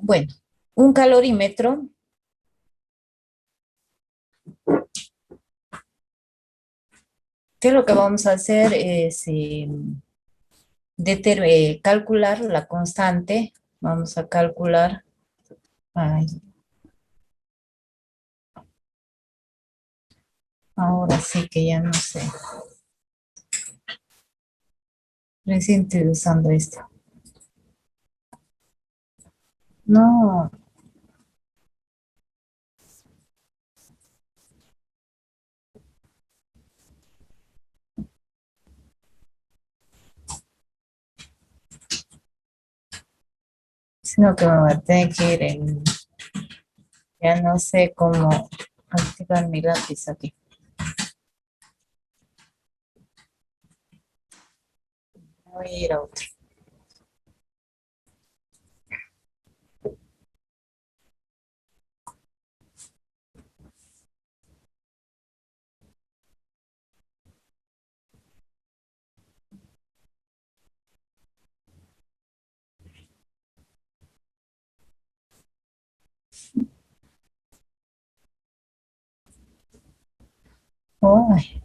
Bueno, un calorímetro ¿qué es lo que vamos a hacer? Es calcular la constante. Vamos a calcular. Ay, ahora sí que ya no sé. Recién estoy usando esto. No, sino que me voy a tener que ir en. Ya no sé cómo activar mi lápiz aquí. Voy a ir a otro. Ay,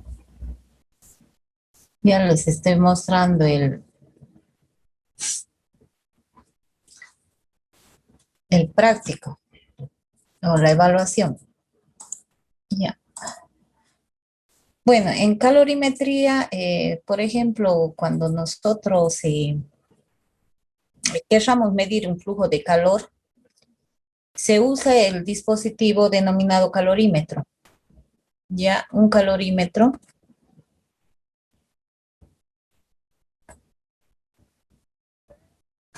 ya les estoy mostrando el práctico o la evaluación. Ya. Bueno, en calorimetría, por ejemplo, cuando nosotros queramos medir un flujo de calor, se usa el dispositivo denominado calorímetro. Ya, un calorímetro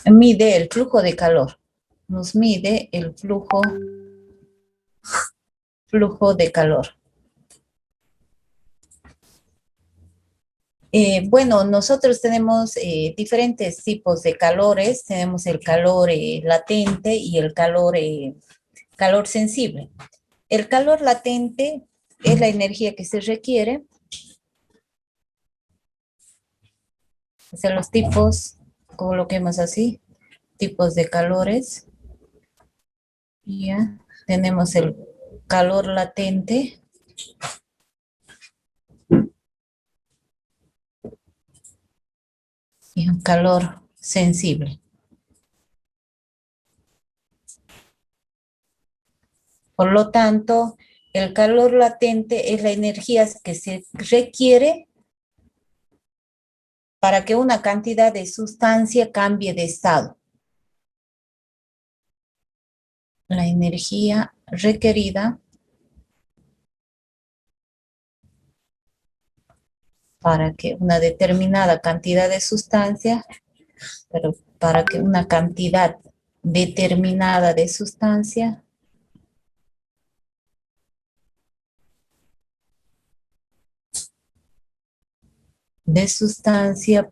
mide el flujo de calor. Nos mide el flujo de calor. Bueno, nosotros tenemos diferentes tipos de calores. Tenemos el calor latente y el calor sensible. El calor latente es la energía que se requiere. O sea, los tipos, coloquemos así, tipos de calores. Ya, tenemos el calor latente y un calor sensible. Por lo tanto, el calor latente es la energía que se requiere para que una cantidad de sustancia cambie de estado. La energía requerida para que una determinada cantidad de sustancia, pero para que una cantidad determinada de sustancia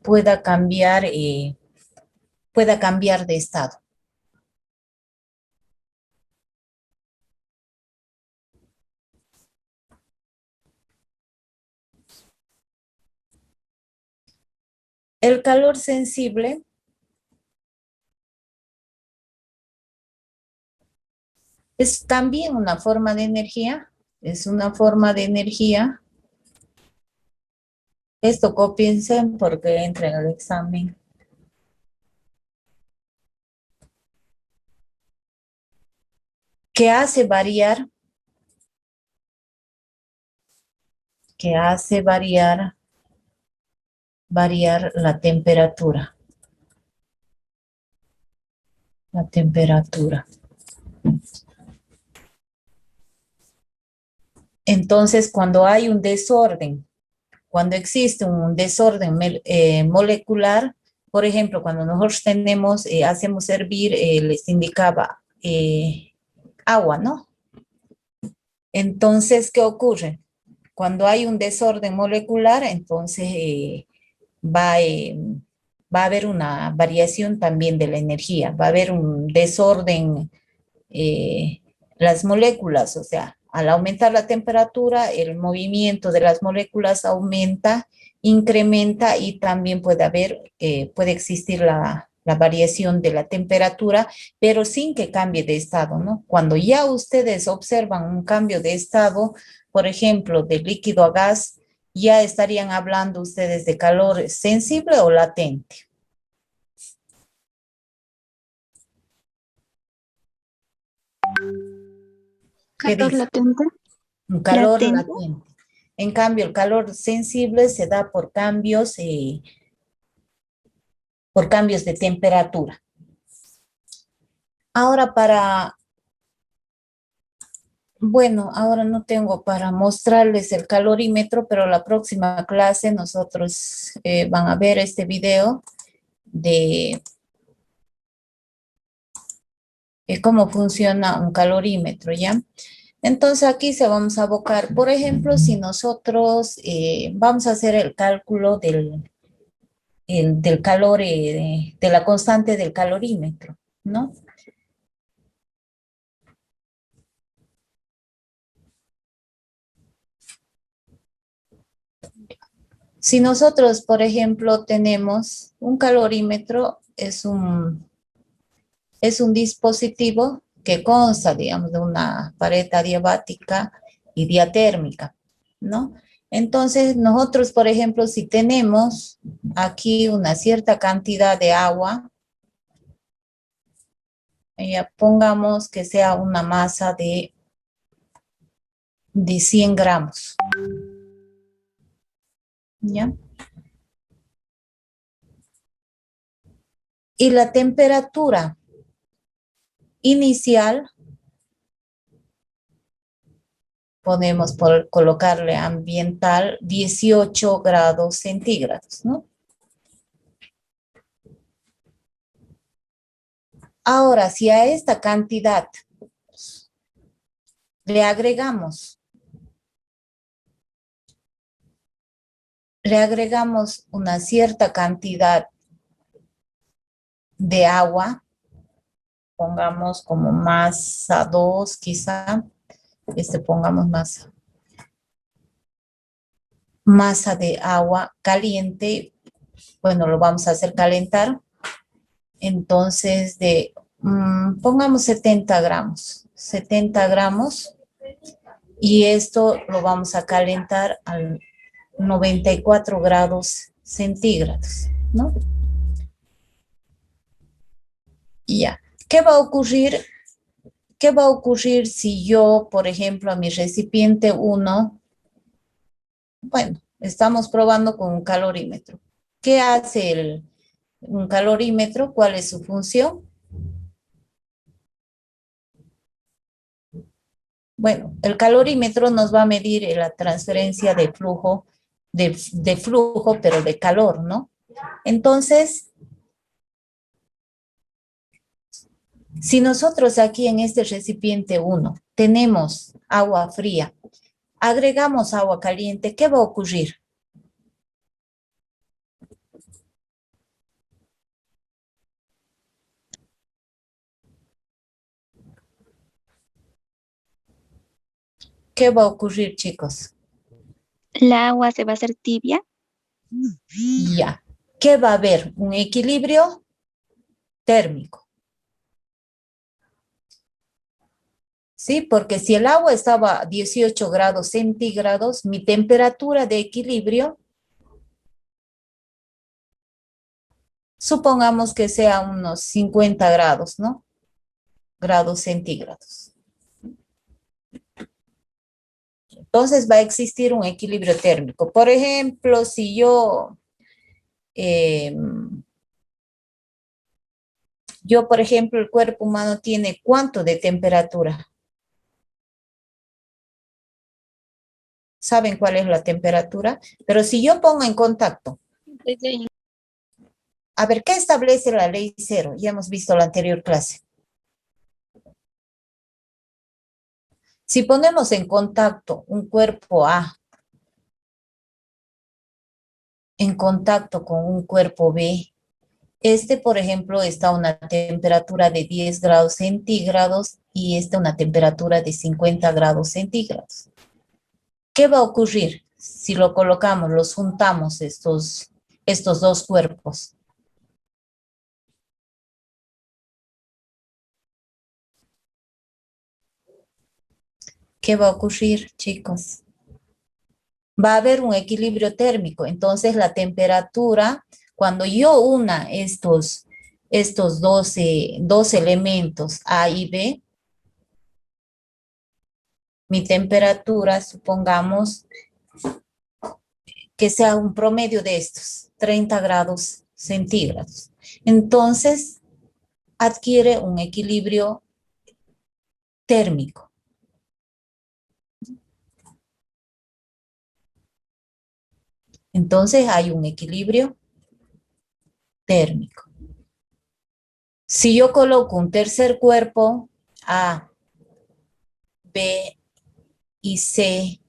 pueda cambiar de estado. El calor sensible es también una forma de energía, es una forma de energía. Esto cópiense porque entra en el examen. Que hace variar, que hace variar la temperatura. La temperatura. Entonces, cuando hay un desorden, cuando existe un desorden molecular, por ejemplo, cuando nosotros hacemos hervir, les indicaba agua, ¿no? Entonces, ¿qué ocurre? Cuando hay un desorden molecular, entonces va, eh, va a haber una variación también de la energía, va a haber un desorden eh, las moléculas, o sea, al aumentar la temperatura, el movimiento de las moléculas aumenta, incrementa y también puede existir la la variación de la temperatura, pero sin que cambie de estado, ¿no? Cuando ya ustedes observan un cambio de estado, por ejemplo, de líquido a gas, ya estarían hablando ustedes de calor sensible o latente. ¿Qué Calor dice? latente. Un calor Latente. latente. En cambio, el calor sensible se da por cambios de temperatura. Ahora bueno, ahora no tengo para mostrarles el calorímetro, pero la próxima clase nosotros van a ver este video de cómo funciona un calorímetro, ¿ya? Entonces aquí se vamos a abocar, por ejemplo, si nosotros vamos a hacer el cálculo del calor, de la constante del calorímetro, ¿no? Si nosotros, por ejemplo, tenemos un calorímetro, es un dispositivo que consta, digamos, de una pared adiabática y diatérmica, ¿no? Entonces, nosotros, por ejemplo, si tenemos aquí una cierta cantidad de agua, pongamos que sea una masa de 100 gramos, ¿ya? Y la temperatura inicial, podemos colocarle ambiental 18 grados centígrados, ¿no? Ahora, si a esta cantidad le agregamos una cierta cantidad de agua, pongamos como masa 2 quizá, pongamos masa de agua caliente, bueno, lo vamos a hacer calentar, entonces pongamos 70 gramos, y esto lo vamos a calentar al 94 grados centígrados, ¿no? Y ya. ¿Qué va a ocurrir? ¿Qué va a ocurrir si yo, por ejemplo, a mi recipiente 1, bueno, estamos probando con un calorímetro? ¿Qué hace un calorímetro? ¿Cuál es su función? Bueno, el calorímetro nos va a medir la transferencia de flujo, de flujo, pero de calor, ¿no? Entonces, si nosotros aquí en este recipiente 1 tenemos agua fría, agregamos agua caliente, ¿qué va a ocurrir? ¿Qué va a ocurrir, chicos? La agua se va a hacer tibia. Ya. ¿Qué va a haber? Un equilibrio térmico. ¿Sí? Porque si el agua estaba a 18 grados centígrados, mi temperatura de equilibrio, supongamos que sea unos 50 grados, ¿no? Grados centígrados. Entonces va a existir un equilibrio térmico. Por ejemplo, si por ejemplo, el cuerpo humano tiene ¿cuánto de temperatura? ¿Saben cuál es la temperatura? Pero si yo pongo en contacto, a ver, ¿qué establece la ley cero? Ya hemos visto la anterior clase. Si ponemos en contacto un cuerpo A en contacto con un cuerpo B, por ejemplo, está a una temperatura de 10 grados centígrados y una temperatura de 50 grados centígrados. ¿Qué va a ocurrir si lo colocamos, los juntamos estos dos cuerpos? ¿qué va a ocurrir, chicos? Va a haber un equilibrio térmico. Entonces, la temperatura, cuando yo una estos dos elementos A y B, mi temperatura, supongamos que sea un promedio de estos, 30 grados centígrados. Entonces, adquiere un equilibrio térmico. Entonces, hay un equilibrio térmico. Si yo coloco un tercer cuerpo, A, B y C,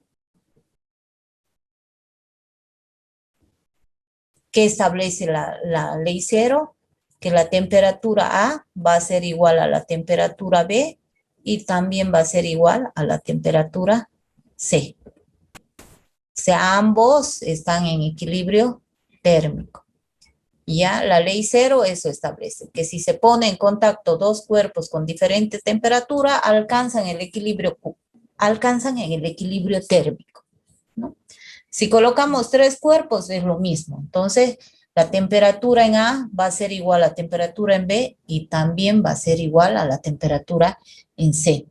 ¿qué establece la ley cero? Que la temperatura A va a ser igual a la temperatura B y también va a ser igual a la temperatura C. O sea, ambos están en equilibrio térmico. Ya la ley cero eso establece, que si se pone en contacto dos cuerpos con diferente temperatura, alcanzan el equilibrio térmico, ¿no? Si colocamos tres cuerpos es lo mismo. Entonces, la temperatura en A va a ser igual a la temperatura en B y también va a ser igual a la temperatura en C.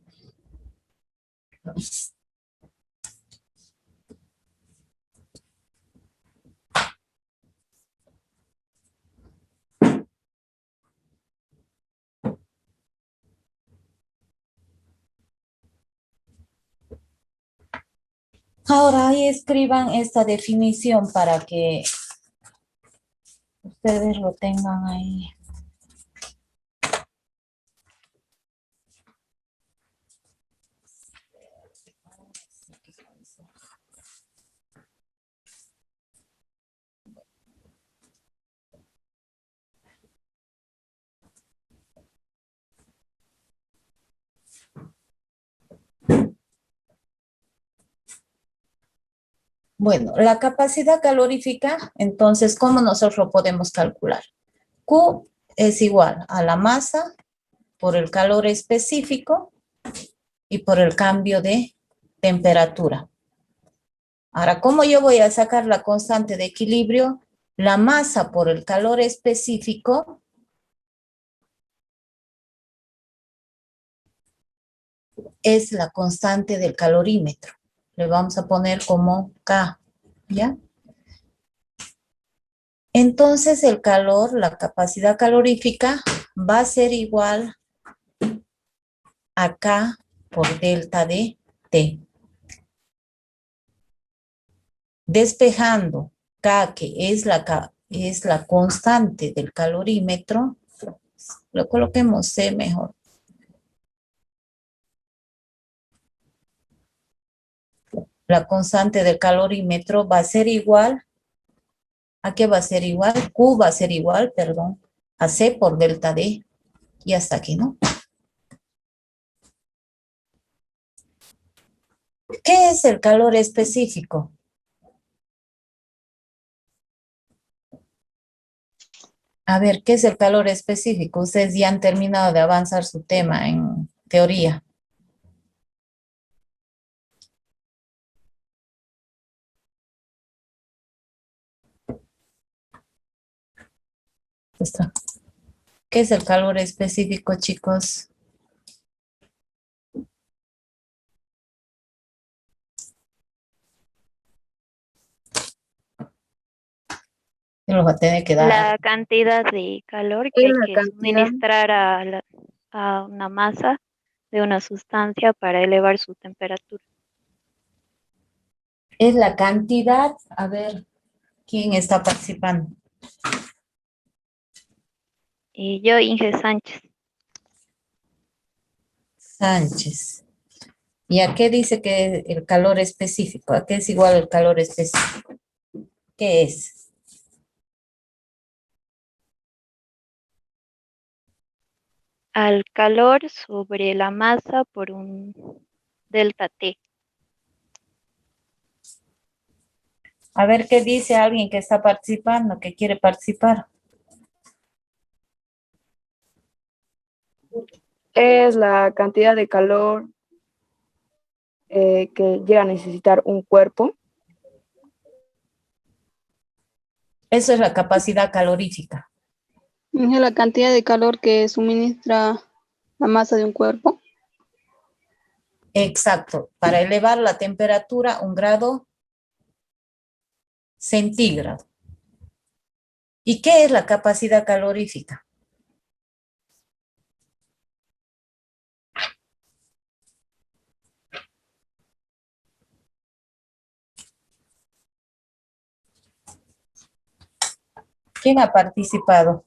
Ahora ahí escriban esta definición para que ustedes lo tengan ahí. Bueno, la capacidad calorífica, entonces, ¿cómo nosotros lo podemos calcular? Q es igual a la masa por el calor específico y por el cambio de temperatura. Ahora, ¿cómo yo voy a sacar la constante de equilibrio? La masa por el calor específico es la constante del calorímetro. Le vamos a poner como K, ¿ya? Entonces, el calor, la capacidad calorífica, va a ser igual a K por delta de T. Despejando K, que es la constante del calorímetro, lo coloquemos C mejor. La constante del calorímetro va a ser igual, ¿a qué va a ser igual? Q va a ser igual, perdón, a C por delta D. Y hasta aquí, ¿no? ¿Qué es el calor específico? A ver, ¿qué es el calor específico? Ustedes ya han terminado de avanzar su tema en teoría. Está. ¿Qué es el calor específico, chicos? Se los va a tener que dar. La cantidad de calor que Es hay la que cantidad. suministrar a una masa de una sustancia para elevar su temperatura. Es la cantidad, a ver, ¿quién está participando? Y yo, Inge Sánchez, Sánchez. ¿Y a qué dice que el calor específico? ¿A qué es igual el calor específico? ¿Qué es? al calor sobre la masa por un delta T. A ver qué dice alguien que está participando, que quiere participar. Es la cantidad de calor que llega a necesitar un cuerpo. Eso es la capacidad calorífica. Es la cantidad de calor que suministra la masa de un cuerpo. Exacto, para elevar la temperatura 1 grado centígrado. ¿Y qué es la capacidad calorífica? ¿Quién ha participado?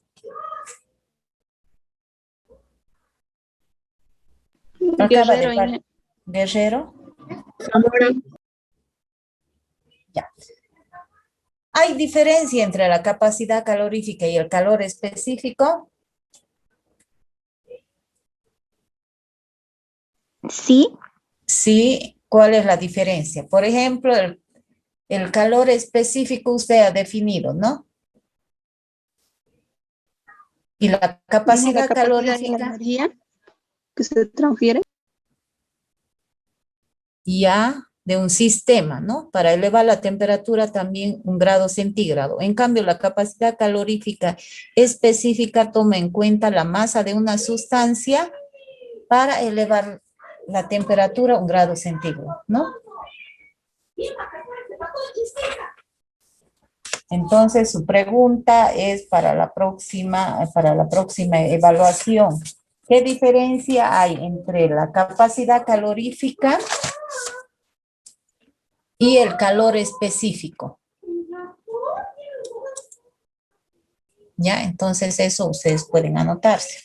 Acaba de Guerrero. Ya. ¿Hay diferencia entre la capacidad calorífica y el calor específico? Sí, Sí. ¿Cuál es la diferencia? Por ejemplo, el calor específico usted ha definido, ¿no? Y la la capacidad capacidad de la calorífica energía que se transfiere. ya de un sistema, ¿no? Para elevar la temperatura también 1 grado centígrado. En cambio, la capacidad calorífica específica toma en cuenta la masa de una sustancia para elevar la temperatura 1 grado centígrado, ¿no? Entonces, su pregunta es para la próxima evaluación. ¿Qué diferencia hay entre la capacidad calorífica y el calor específico? Ya, entonces eso ustedes pueden anotarse.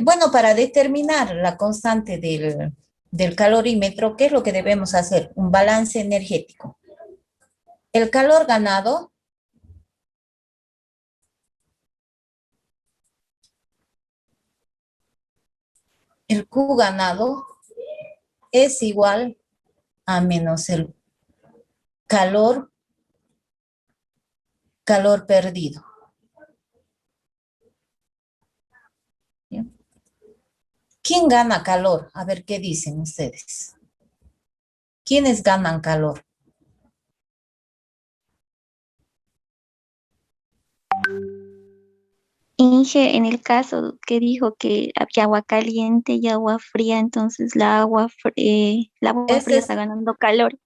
Bueno, para determinar la constante del calorímetro, ¿qué es lo que debemos hacer? Un balance energético. El calor ganado el Q ganado es igual a menos el calor perdido. ¿Bien? ¿Quién gana calor? A ver qué dicen ustedes. ¿Quiénes ganan calor? Inge, en el caso que dijo que había agua caliente y agua fría, entonces la agua Esta fría es está ganando calor.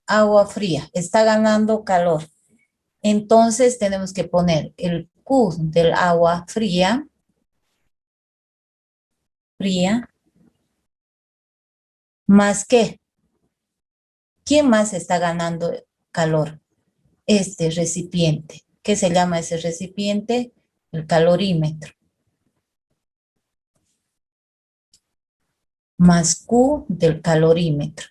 agua fría, está ganando calor. Entonces tenemos que poner el Q del agua fría, más que, ¿quién más está ganando calor? Este recipiente. ¿Qué se llama ese recipiente? El calorímetro. Más Q del calorímetro.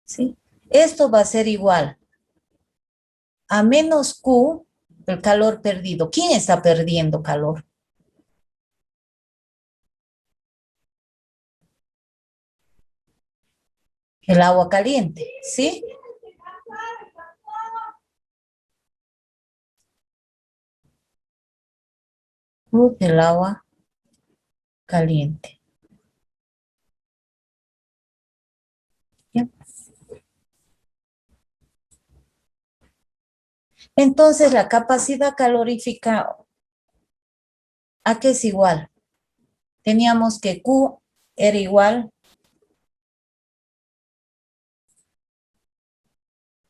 ¿Sí? Esto va a ser igual a menos Q, el calor perdido. ¿Quién está perdiendo calor? El agua caliente, ¿sí? Q del agua caliente. ¿Ya? Entonces, la capacidad calorífica, ¿a qué es igual? Teníamos que Q era igual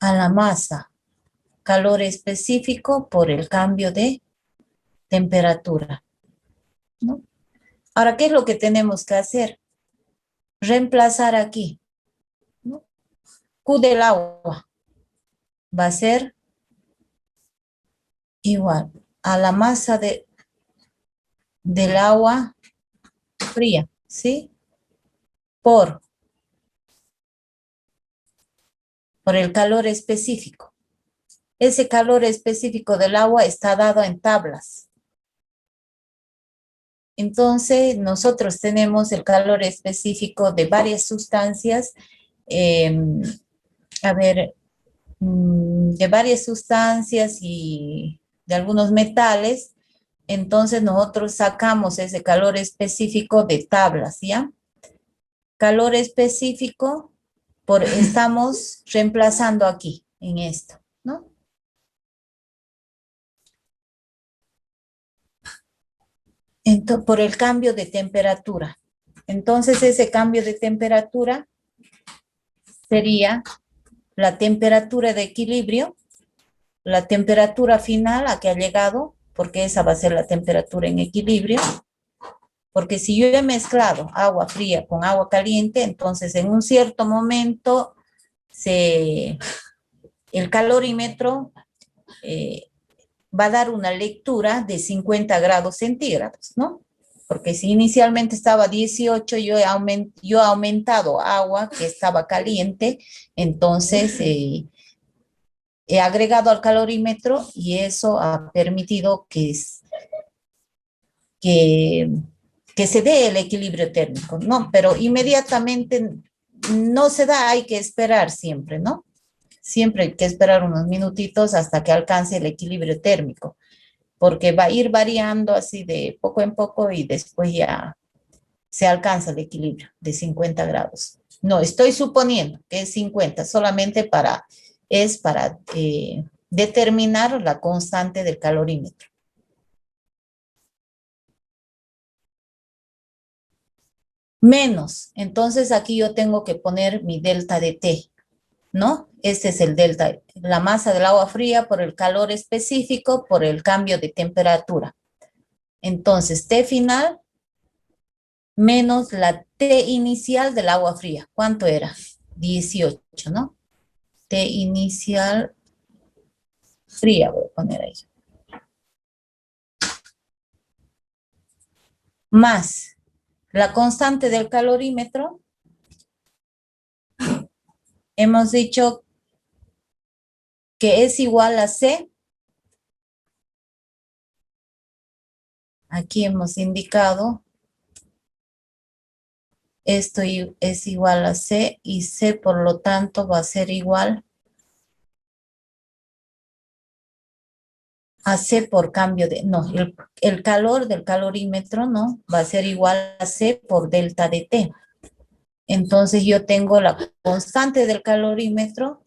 a la masa, calor específico por el cambio de temperatura, ¿no? Ahora, ¿qué es lo que tenemos que hacer? Reemplazar aquí, ¿no? Q del agua va a ser igual a la masa del agua fría, ¿sí? Por el calor específico. Ese calor específico del agua está dado en tablas. Entonces, nosotros tenemos el calor específico de varias sustancias. A ver, de varias sustancias y de algunos metales, entonces nosotros sacamos ese calor específico de tablas, ¿ya? Calor específico, estamos reemplazando aquí, en esto, ¿no? Entonces, por el cambio de temperatura. Entonces, ese cambio de temperatura sería la temperatura de equilibrio, la temperatura final a que ha llegado, porque esa va a ser la temperatura en equilibrio, porque si yo he mezclado agua fría con agua caliente, entonces en un cierto momento el calorímetro va a dar una lectura de 50 grados centígrados, ¿no? Porque si inicialmente estaba 18, yo he aumentado agua que estaba caliente, entonces he agregado al calorímetro y eso ha permitido que se dé el equilibrio térmico, ¿no? Pero inmediatamente no se da, hay que esperar siempre, ¿no? Siempre hay que esperar unos minutitos hasta que alcance el equilibrio térmico, porque va a ir variando así de poco en poco y después ya se alcanza el equilibrio de 50 grados. No, estoy suponiendo que es 50, solamente es para determinar la constante del calorímetro. Menos, entonces aquí yo tengo que poner mi delta de T, ¿no? Este es el delta, la masa del agua fría por el calor específico, por el cambio de temperatura. Entonces, T final menos la T inicial del agua fría. ¿Cuánto era? 18, ¿no? T inicial fría, voy a poner ahí. Más la constante del calorímetro. Hemos dicho que es igual a C. Aquí hemos indicado esto es igual a C y C por lo tanto va a ser igual a C por cambio de, no, el calor del calorímetro, ¿no? Va a ser igual a C por delta de T. Entonces yo tengo la constante del calorímetro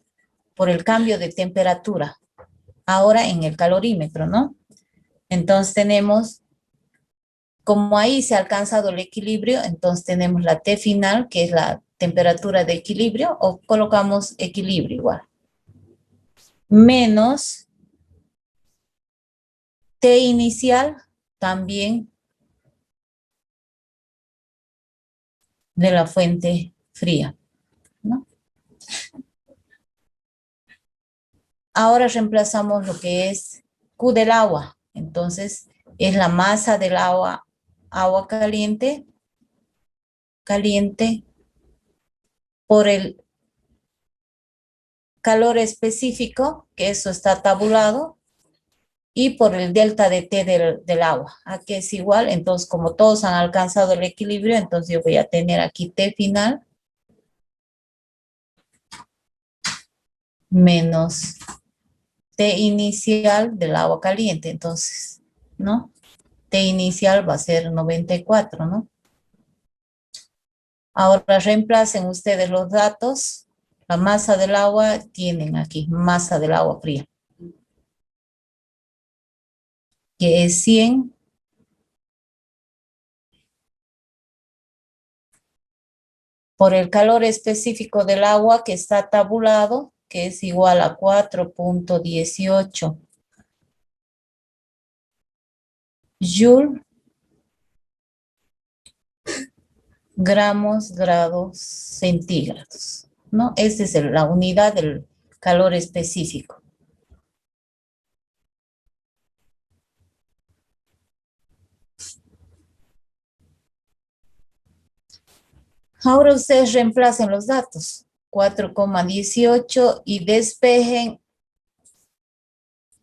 por el cambio de temperatura. Ahora en el calorímetro, ¿no? Entonces tenemos, como ahí se ha alcanzado el equilibrio, entonces tenemos la T final, que es la temperatura de equilibrio, o colocamos equilibrio igual. Menos T inicial también de la fuente fría, ¿no? Ahora reemplazamos lo que es Q del agua. Entonces, es la masa del agua caliente, por el calor específico, que eso está tabulado, y por el delta de T del agua. Aquí es igual, entonces como todos han alcanzado el equilibrio, entonces yo voy a tener aquí T final menos T inicial del agua caliente, entonces, ¿no? T inicial va a ser 94, ¿no? Ahora reemplacen ustedes los datos. La masa del agua tienen aquí, masa del agua fría, que es 100 por el calor específico del agua que está tabulado, que es igual a 4.18 Joule gramos grados centígrados, ¿no? Esa es la unidad del calor específico. Ahora ustedes reemplacen los datos, 4,18 y despejen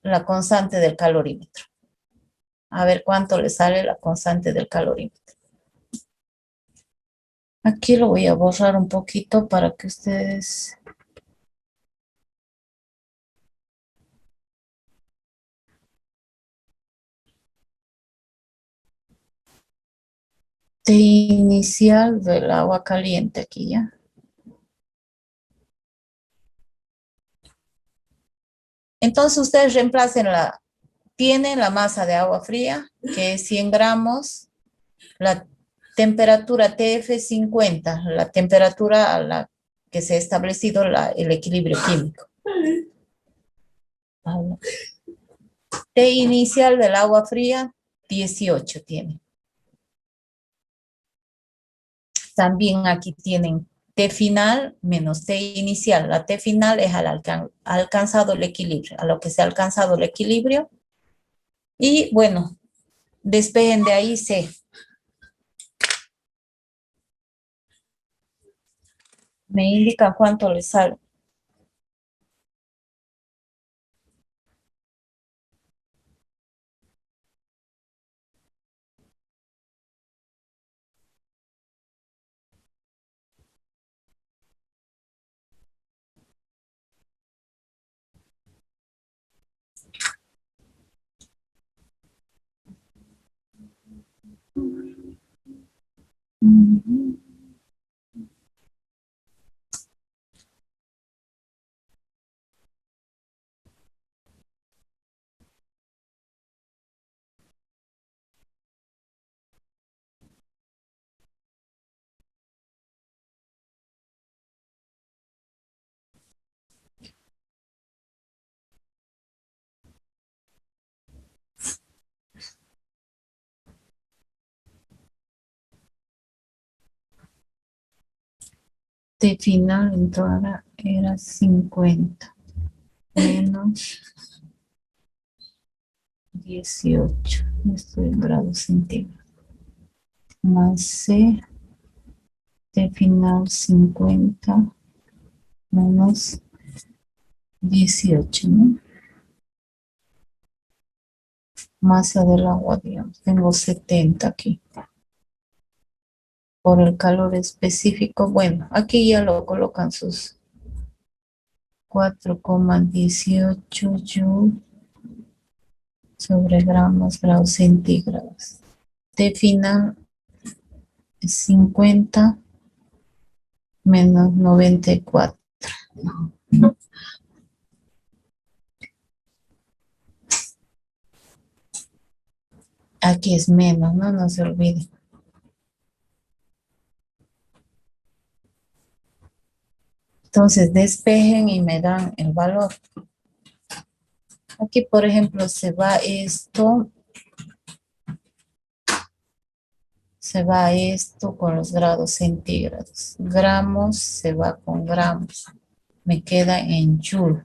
la constante del calorímetro. A ver cuánto le sale la constante del calorímetro. Aquí lo voy a borrar un poquito para que ustedes T inicial del agua caliente aquí ya. Entonces ustedes reemplacen tienen la masa de agua fría, que es 100 gramos, la temperatura TF50, la temperatura a la que se ha establecido el equilibrio químico. T inicial del agua fría, 18 tiene. También aquí tienen T final menos T inicial. La T final es alcanzado el equilibrio, a lo que se ha alcanzado el equilibrio. Y bueno, despejen de ahí C. Me indica cuánto les sale. T final entonces era 50 menos 18. Esto en grados centígrados. Más C, T final 50 menos 18, ¿no? Masa del agua, digamos. Tengo 70 aquí. Por el calor específico, bueno, aquí ya lo colocan sus 4,18 joule sobre gramos grados centígrados. T final es 50 menos 94. Aquí es menos, no se olvide. Entonces despejen y me dan el valor. Aquí, por ejemplo, se va esto con los grados centígrados. Gramos se va con gramos. Me queda en joule.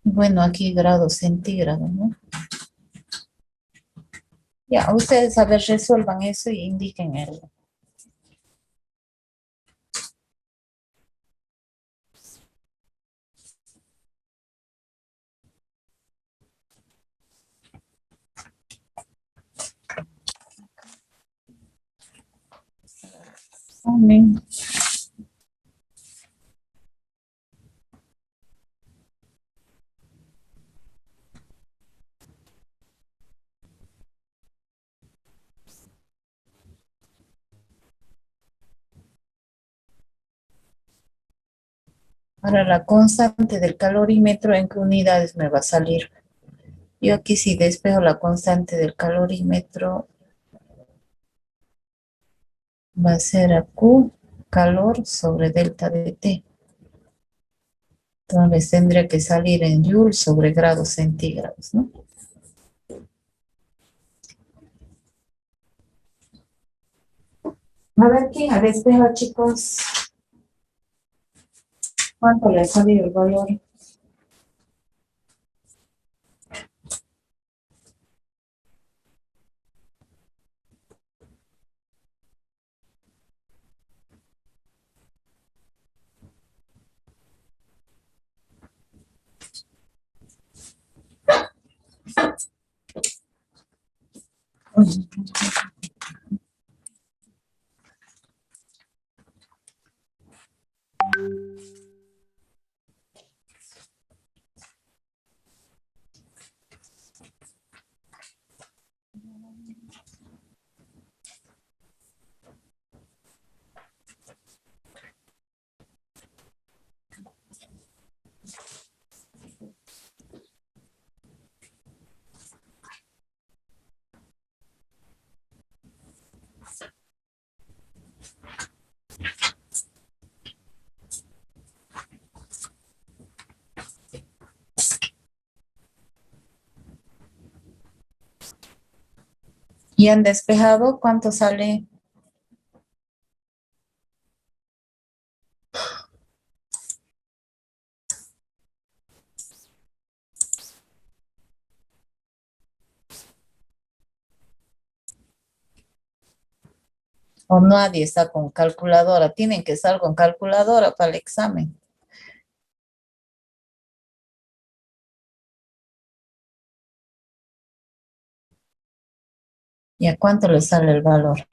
Bueno, aquí grados centígrados, ¿no? Ya, ustedes a ver, resuelvan eso y indiquen el. Amén. Ahora la constante del calorímetro, ¿en qué unidades me va a salir? Yo aquí si despejo la constante del calorímetro, va a ser a Q, calor sobre delta de T. Entonces tendría que salir en joule sobre grados centígrados, ¿no? A ver, ¿quién despeja, chicos? ¿Cuánto le ha salido el valor? ¿Y han despejado? ¿Cuánto sale? O nadie está con calculadora. Tienen que estar con calculadora para el examen. ¿Y a cuánto le sale el valor?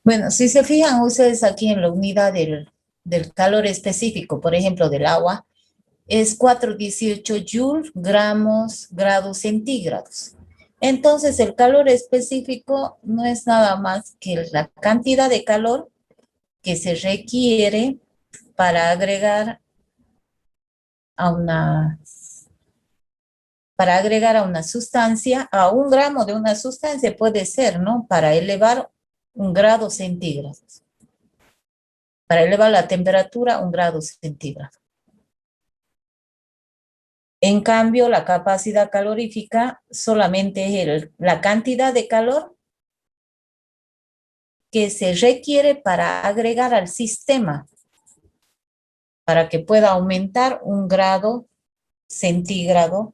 Bueno, si se fijan ustedes aquí en la unidad del calor específico, por ejemplo, del agua, es 418 joules, gramos, grados centígrados. Entonces, el calor específico no es nada más que la cantidad de calor que se requiere para agregar a una sustancia, a 1 gramo de una sustancia puede ser, ¿no? Para elevar 1 grado centígrado. Para elevar la temperatura 1 grado centígrado. En cambio, la capacidad calorífica solamente es la cantidad de calor que se requiere para agregar al sistema para que pueda aumentar 1 grado centígrado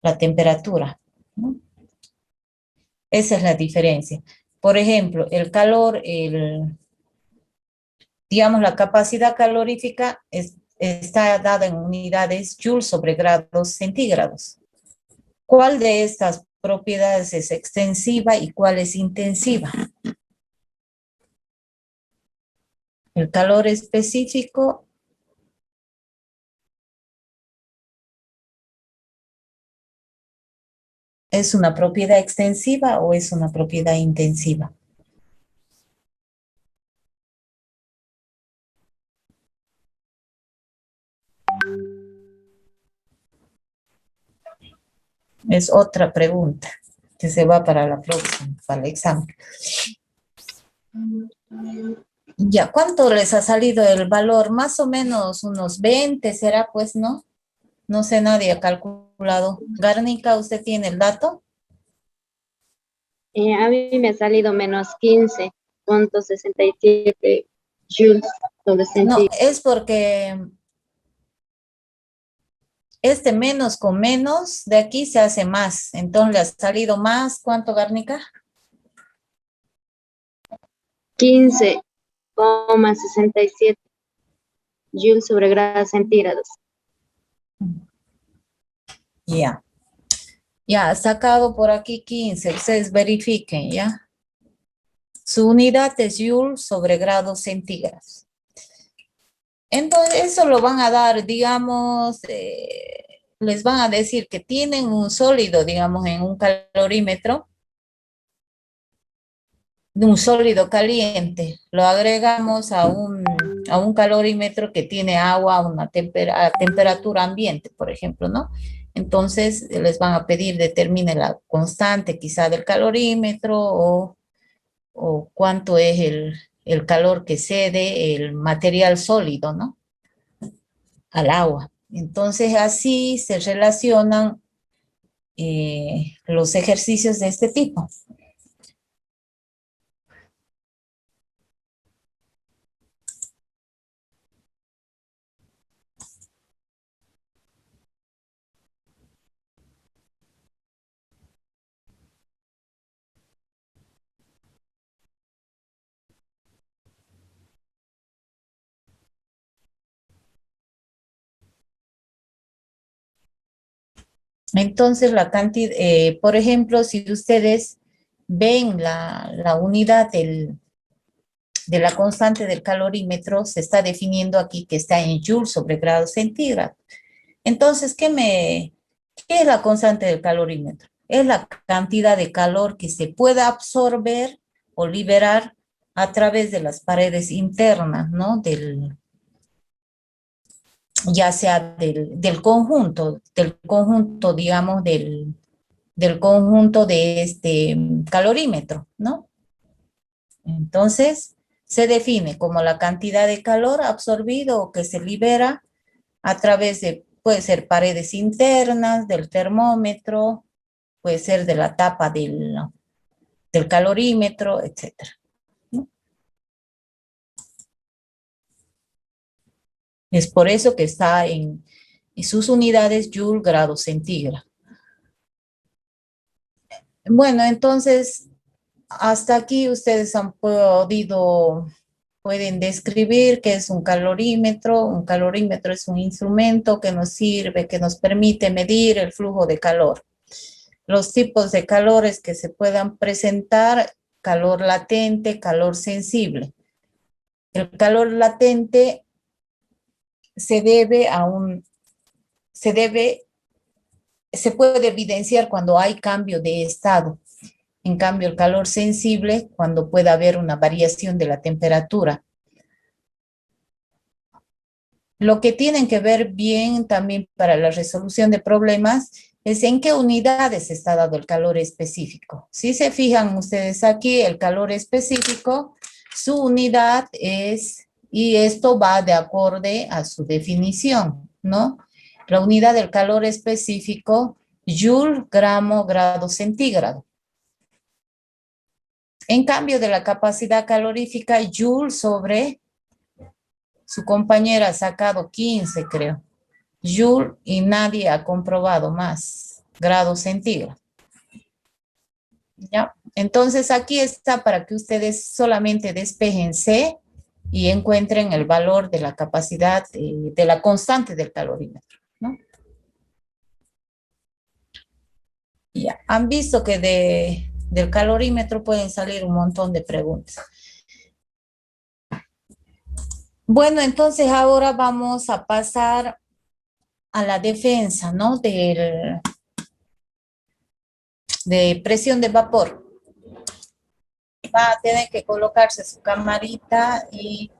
la temperatura, ¿no? Esa es la diferencia. Por ejemplo, el calor, digamos, la capacidad calorífica está dada en unidades joules sobre grados centígrados. ¿Cuál de estas propiedades es extensiva y cuál es intensiva? El calor específico ¿es una propiedad extensiva o es una propiedad intensiva? Es otra pregunta que se va para la próxima, para el examen. Ya, ¿cuánto les ha salido el valor? Más o menos unos 20, ¿será? Pues, ¿no? No sé, nadie ha calculado. Garnica, ¿usted tiene el dato? A mí me ha salido menos 15,67 joules sobre No, centígrado. es porque este menos con menos de aquí se hace más. Entonces, ¿le ha salido más? ¿Cuánto, Garnica? 15,67 joules sobre grados centígrados. Ya. Ya, sacado por aquí 15. Ustedes verifiquen, ¿ya? Su unidad es joule sobre grados centígrados. Entonces, eso lo van a dar, digamos, les van a decir que tienen un sólido, digamos, en un calorímetro, de un sólido caliente. Lo agregamos a un calorímetro que tiene agua a una a temperatura ambiente, por ejemplo, ¿no? Entonces, les van a pedir determine la constante quizá del calorímetro o cuánto es el calor que cede el material sólido, ¿no? Al agua. Entonces, así se relacionan los ejercicios de este tipo. Entonces, la cantidad, por ejemplo, si ustedes ven la unidad de la constante del calorímetro, se está definiendo aquí que está en joules sobre grado centígrado. Entonces, ¿qué es la constante del calorímetro? Es la cantidad de calor que se puede absorber o liberar a través de las paredes internas, ¿no? Ya sea del conjunto, digamos, del conjunto de este calorímetro, ¿no? Entonces, se define como la cantidad de calor absorbido o que se libera a través de, puede ser paredes internas, del termómetro, puede ser de la tapa del calorímetro, etcétera, ¿no? Es por eso que está en sus unidades joule grado centígrado. Bueno, entonces, hasta aquí ustedes han pueden describir qué es un calorímetro. Un calorímetro es un instrumento que nos sirve, que nos permite medir el flujo de calor. Los tipos de calores que se puedan presentar: calor latente, calor sensible. El calor latente se puede evidenciar cuando hay cambio de estado. En cambio, el calor sensible, cuando puede haber una variación de la temperatura. Lo que tienen que ver bien también para la resolución de problemas es en qué unidades está dado el calor específico. Si se fijan ustedes aquí, el calor específico, su unidad es, y esto va de acorde a su definición, ¿no? La unidad del calor específico, joule, gramo, grado centígrado. En cambio, de la capacidad calorífica, joule sobre, su compañera ha sacado 15, creo. Joule, y nadie ha comprobado más, grado centígrado. ¿Ya? Entonces, aquí está para que ustedes solamente despejense y encuentren el valor de la capacidad, de la constante del calorímetro, ¿no? Ya, han visto que del calorímetro pueden salir un montón de preguntas. Bueno, entonces ahora vamos a pasar a la defensa, ¿no? De presión de vapor. Va a tener que colocarse su camarita y